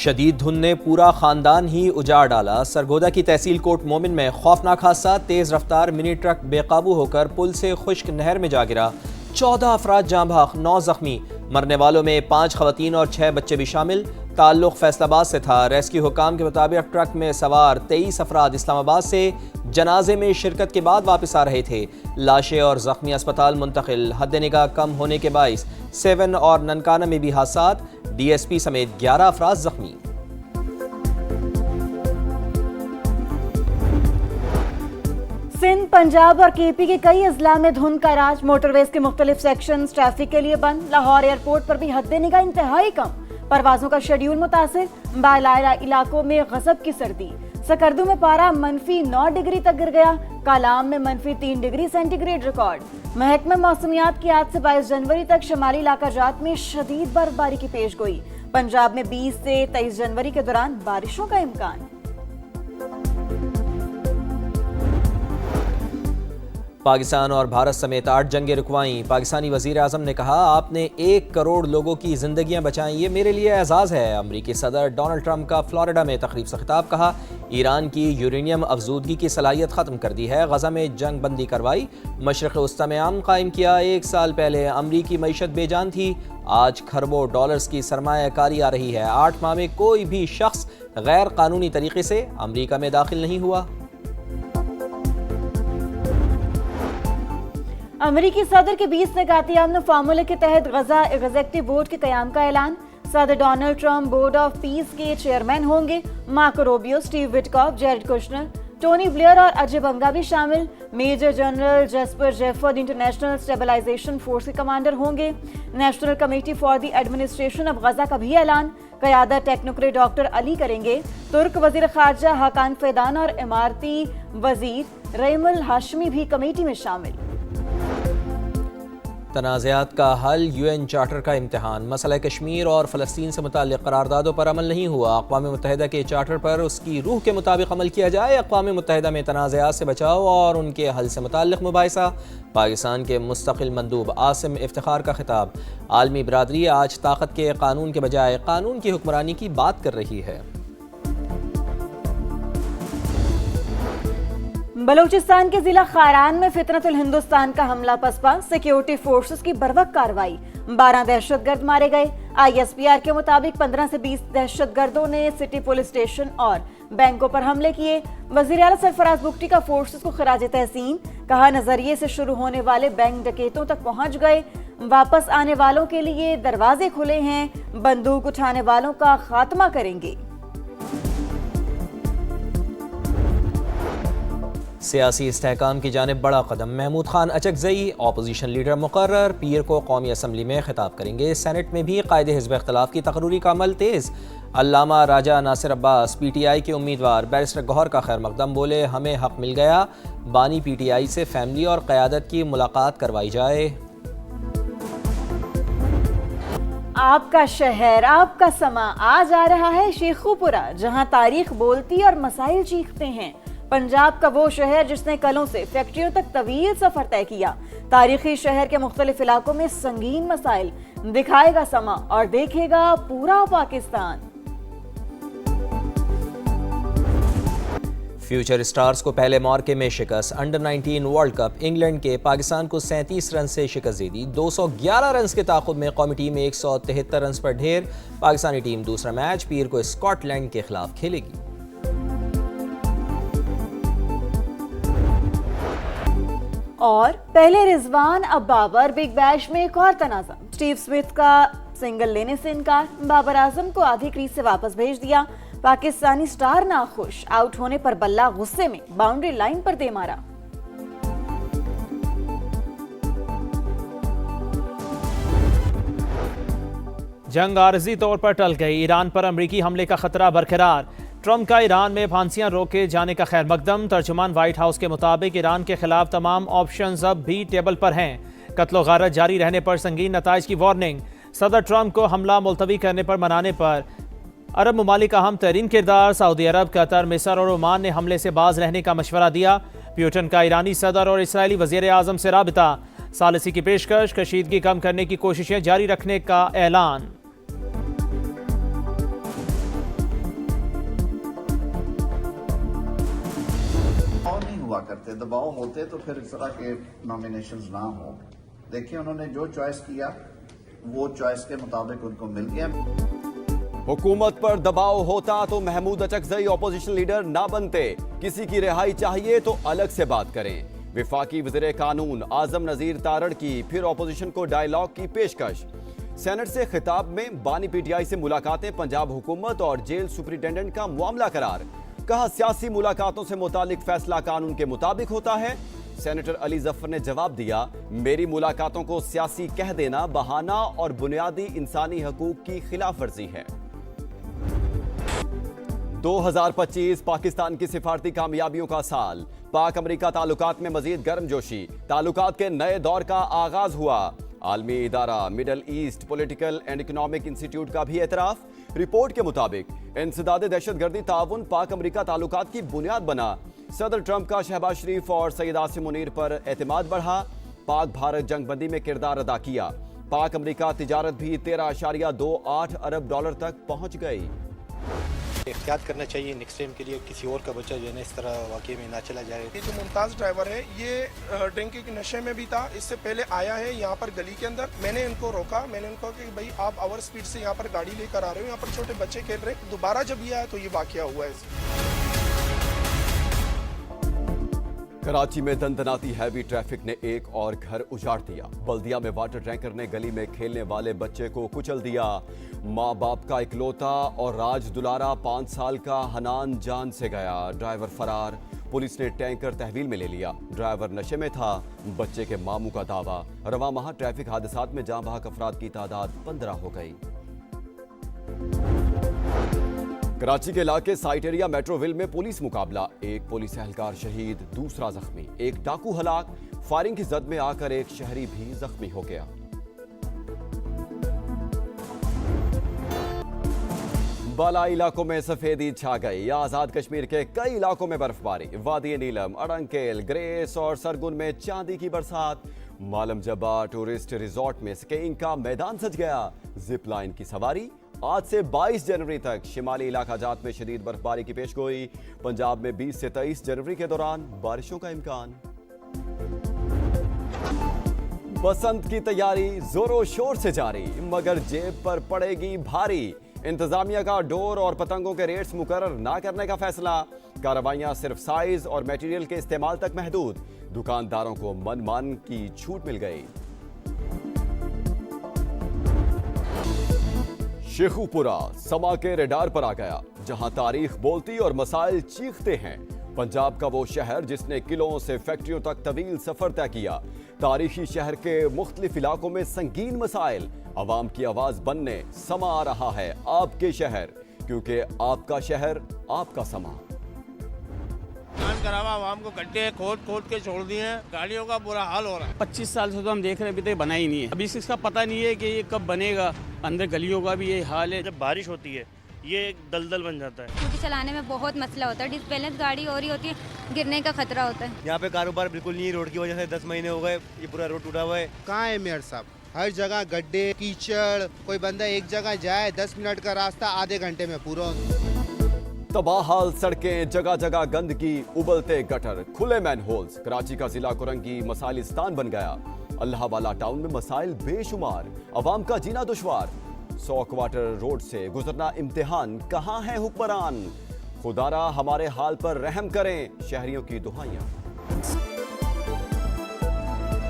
शदीद धुंध ने पूरा खानदान ही उजाड़ डाला। सरगोदा की तहसील कोट मोमिन में खौफनाक हादसा, तेज रफ्तार मिनी ट्रक बेकाबू होकर पुल से खुश्क नहर में जा गिरा। 14 अफराद जाँ बहक, 9 जख्मी। मरने वालों में 5 खवातीन और 6 बच्चे भी शामिल। ताल्लुक फैसलाबाद से था। रेस्क्यू हुकाम के मुताबिक ट्रक में सवार 23 अफराद इस्लामाबाद से जनाजे में शिरकत के बाद वापस आ रहे थे। लाशें और जख्मी अस्पताल मुंतकिल। हद निगाह कम होने के बाइस 7 और ननकाना में भी हादसात। DSP समेत 11 अफराद जख्मी। सिंध, पंजाब और KP के कई अजला में धुंध का राज। मोटरवेज के मुख्तलिफ सेक्शन ट्रैफिक के लिए बंद। लाहौर एयरपोर्ट पर भी हद निगाह इंतहाई कम। परवाजों का शेड्यूल मुतासिर। बालाया इलाकों में गजब की सर्दी। सकर्दू में पारा -9 डिग्री तक गिर गया। कालाम में -3 डिग्री सेंटीग्रेड रिकॉर्ड। महकमा मौसमियात की आज से 22 जनवरी तक शमाली इलाका जात में शदीद बर्फबारी की पेशगोई। पंजाब में 20 से 23 जनवरी के दौरान बारिशों का इम्कान। पाकिस्तान और भारत समेत 8 जंगे रुकवाई। पाकिस्तानी वजीर आजम ने कहा, आपने 1 करोड़ लोगों की जिंदगियां बचाई, ये मेरे लिए एजाज़ है। अमरीकी सदर डोनाल्ड ट्रंप का फ्लोरिडा में तकरीब से खिताब। कहा, ईरान की यूरेनियम अफजूदगी की सलाहियत ख़त्म कर दी है। गजा में जंग बंदी करवाई। मशरक़ वस्ता में अमन कायम किया। 1 साल पहले अमरीकी मईशत बेजान थी, आज खरबों डॉलर्स की सरमायाकारी आ रही है। 8 माह में कोई भी शख्स गैर कानूनी तरीके से अमरीका में दाखिल नहीं हुआ। अमरीकी सदर के 20 निकाती अमन फार्मूले के तहत गजा एग्जीक्यूटिव बोर्ड के कयाम का ऐलान। सदर Donald Trump board of peace के चेयरमैन होंगे। Marco Rubio, Steve Witkoff, Jared Kushner, Tony Blair और अजय बंगा भी शामिल। Major general Jasper Jeffers international stabilisation force के कमांडर होंगे। National committee for the administration of Gaza का भी ऐलान। क़यादत टेक्नोक्रेट डॉक्टर अली करेंगे। तुर्क वजीर खारजा हाकान फैदान और इमारती वजीर रहीमुल हाशमी भी कमेटी में शामिल। तनाज़ात का हल, UN चार्टर का इम्तहान। मसला कश्मीर और फ़लस्तीन से मुताल्लिक़ करारदादों पर अमल नहीं हुआ। अक़वाम मुत्तहिदा के चार्टर पर उसकी रूह के मुताबिक अमल किया जाए। अक़वाम मुत्तहिदा में तनाज़ात से बचाव और उनके हल से मुताल्लिक़ मुबाहिसा। पाकिस्तान के मुस्तक़िल मंदूब आसिम इफ्तिखार का खिताब। आलमी बरादरी आज ताकत के कानून के बजाय कानून की हुक्मरानी की बात कर रही है। बलूचिस्तान के जिला खारान में फितरतुल हिंदुस्तान का हमला पसपा। सिक्योरिटी फोर्सेस की बर्वक्त कार्रवाई। 12 दहशतगर्द मारे गए। ISPR के मुताबिक 15 से 20 दहशतगर्दों ने सिटी पुलिस स्टेशन और बैंकों पर हमले किए। वज़ीर आला सरफराज बुगटी का फोर्सेस को खराज तहसीन। कहा, नजरिए से शुरू होने वाले बैंक डकैतों तक पहुंच गए। वापस आने वालों के लिए दरवाजे खुले हैं। बंदूक उठाने वालों का खात्मा करेंगे। सियासी इस्तेहकाम की जानिब बड़ा कदम। महमूद खान अचकज़ई अपोजिशन लीडर मुकर्रर। पीर को कौमी असम्बली में खिताब करेंगे। सेनेट में भी कायदे हिज़्ब इख्तिलाफ की तकरूरी का अमल तेज़। अल्लामा राजा नासिर अब्बास PTI के उम्मीदवार बैरिस्टर गौहर का खैर मकदम। बोले, हमें हक मिल गया, बानी PTI से फैमिली और क़यादत की मुलाकात करवाई जाए। आपका शहर, आपका समा आज आ रहा है शेखुपुरा, जहां तारीख बोलती और मसाइल चीखते हैं। पंजाब का वो शहर जिसने कलों से फैक्ट्रियों तक तवील सफर तय किया। तारीखी शहर के मुख्तलिफ इलाकों में संगीन मसाइल। दिखाएगा समा और देखेगा पूरा पाकिस्तान। फ्यूचर स्टार्स को पहले मौके में शिकस्त। अंडर 19 वर्ल्ड कप इंग्लैंड के पाकिस्तान को 37 रन से शिकस्त दे दी। 211 रन के ताक़ुब में कौमी टीम 173 रन पर ढेर। पाकिस्तानी टीम दूसरा मैच पीर को स्कॉटलैंड के खिलाफ खेलेगी। और पहले रिजवान अब बाबर। बिग बैश में एक और तनाज़ा। स्टीव स्मिथ का सिंगल लेने से इनकार। बाबर आजम को आधी क्रीज से वापस भेज दिया। पाकिस्तानी स्टार नाखुश। आउट होने पर बल्ला गुस्से में बाउंड्री लाइन पर दे मारा। जंग आरजी तौर पर टल गई। ईरान पर अमरीकी हमले का खतरा बरकरार। ट्रंप का ईरान में फांसियां रोके जाने का खैर मकदम। तर्जुमान व्हाइट हाउस के मुताबिक ईरान के खिलाफ तमाम ऑप्शंस अब भी टेबल पर हैं। कत्लो गारत जारी रहने पर संगीन नताइज की वार्निंग। सदर ट्रंप को हमला मुलतवी करने पर मनाने पर अरब ममालिक अहम तरीन किरदार। सऊदी अरब, कतर, मिस्र और ओमान ने हमले से बाज रहने का मशवरा दिया। प्यूटन का ईरानी सदर और इसराइली वजीर आजम से राबिता। सालिसी की पेशकश। कशीदगी कम करने की कोशिशें जारी रखने का ऐलान। करते, दबाव होते तो फिर इस तरह के नॉमिनेशंस ना हो। देखिए उन्होंने जो चॉइस किया वो चॉइस के मुताबिक उनको मिल गया। हुकूमत पर दबाव होता तो महमूद अचकजई ऑपोजिशन लीडर ना बनते। किसी की रिहाई चाहिए तो अलग से बात करें। विफाकी वज़ीर कानून आजम नजीर तारड़ की फिर ऑपोजिशन को डायलॉग की पेशकश। सेनेट से खिताब में बानी पीटीआई से मुलाकातें पंजाब हुकूमत और जेल सुपरिटेंडेंट का मामला करार। कहा सियासी मुलाकातों से मुतालिक फैसला कानून के मुताबिक होता है। सेनेटर अली जफर ने जवाब दिया, मेरी मुलाकातों को सियासी कह देना बहाना और बुनियादी इंसानी हकूक की खिलाफ वर्जी है। 2025 पाकिस्तान की सिफारती कामयाबियों का साल। पाक अमेरिका ताल्लुकात में मजीद गर्मजोशी। ताल्लुकात के नए दौर का आगाज हुआ। आलमी इदारा middle east political and economic institute का भी एतराफ। रिपोर्ट के मुताबिक इंसदाद दहशतगर्दी ताउन पाक अमेरिका ताल्लुकात की बुनियाद बना। सदर ट्रंप का शहबाज शरीफ और सैयद आसिम मुनीर पर एतमाद बढ़ा। पाक भारत जंगबंदी में किरदार अदा किया। पाक अमेरिका तिजारत भी 13.28 अरब डॉलर तक पहुंच गई। एहतियात करना चाहिए नेक्स्ट टाइम के लिए, किसी और का बच्चा जो है ना इस तरह वाकई में ना चला जाए। ये जो मुमताज़ ड्राइवर है ये ड्रिंकिंग के नशे में भी था। इससे पहले आया है यहाँ पर गली के अंदर। मैंने इनको रोका, मैंने इनको कहा कि भाई आप ओवर स्पीड से यहाँ पर गाड़ी लेकर आ रहे हो, यहाँ पर छोटे बच्चे खेल रहे हैं। दोबारा जब ये आया तो ये वाकया हुआ है। कराची में दंदनाती हैवी ट्रैफिक ने एक और घर उजाड़ दिया। बल्दिया में वाटर टैंकर ने गली में खेलने वाले बच्चे को कुचल दिया। माँ बाप का इकलौता और राज दुलारा 5 साल का हनान जान से गया। ड्राइवर फरार। पुलिस ने टैंकर तहवील में ले लिया। ड्राइवर नशे में था। बच्चे के मामू का दावा। रवां माह ट्रैफिक हादसात में जाँ बहक अफराद की तादाद 15 हो गई। कराची के इलाके साइट एरिया मेट्रोविल में पुलिस मुकाबला। एक पुलिस एहलकार शहीद, दूसरा जख्मी। एक डाकू हलाक। फायरिंग की जद में आकर एक शहरी भी जख्मी हो गया। बालाई इलाकों में सफेदी छा गई। आजाद कश्मीर के कई इलाकों में बर्फबारी। वादी नीलम, अड़ंकेल, ग्रेस और सरगुन में चांदी की बरसात। मालम जब्बा टूरिस्ट रिजॉर्ट में स्कीइंग का मैदान सज गया। जिप लाइन की सवारी। आज से 22 जनवरी तक शिमाली इलाका जात में शदीद बर्फबारी की पेशगोई। पंजाब में 20 से 23 जनवरी के दौरान बारिशों का इम्कान। बसंत की तैयारी जोरों शोर से जारी, मगर जेब पर पड़ेगी भारी। इंतजामिया का डोर और पतंगों के रेट्स मुकर्रर ना करने का फैसला। कार्रवाइयां सिर्फ साइज और मटेरियल के इस्तेमाल तक महदूद। दुकानदारों को मनमान की छूट मिल गई। शेखुपुरा समा के रेडार पर आ गया, जहां तारीख बोलती और मसाइल चीखते हैं। पंजाब का वो शहर जिसने किलों से फैक्ट्रियों तक तवील सफर तय किया। तारीखी शहर के मुख्तलिफ इलाकों में संगीन मसाइल। अवाम की आवाज बनने समा आ रहा है आपके शहर, क्योंकि आपका शहर आपका समा। करावा आवाम को गड्ढे खोद के छोड़ दिए हैं। गाड़ियों का बुरा हाल हो रहा है। 25 साल से तो हम देख रहे हैं, अभी तक बना ही नहीं है। अभी इसका पता नहीं है कि ये कब बनेगा। अंदर गलियों का भी यही हाल है। जब बारिश होती है ये दलदल बन जाता है। स्कूटी चलाने में बहुत मसला होता है। डिसबैलेंस गाड़ी हो रही होती है, गिरने का खतरा होता है। यहाँ पे कारोबार बिल्कुल नहीं है। रोड की वजह से 10 महीने हो गए, ये पूरा रोड टूटा हुआ है। कहाँ है मेयर साहब? हर जगह गड्ढे, कीचड़। कोई बंदा एक जगह जाए 10 मिनट का रास्ता आधे घंटे में पूरा। तबाहाल सड़कें, जगह जगह गंदगी, उबलते गटर, खुले मैनहोल्स। कराची का जिला कुरंगी मसाइलिस्तान बन गया। अल्लाह वाला टाउन में मसाइल बेशुमार। अवाम का जीना दुश्वार। 100 क्वार्टर रोड से गुजरना इम्तिहान। कहाँ है हुक्मरान? खुदारा हमारे हाल पर रहम करें, शहरियों की दुहाइयां।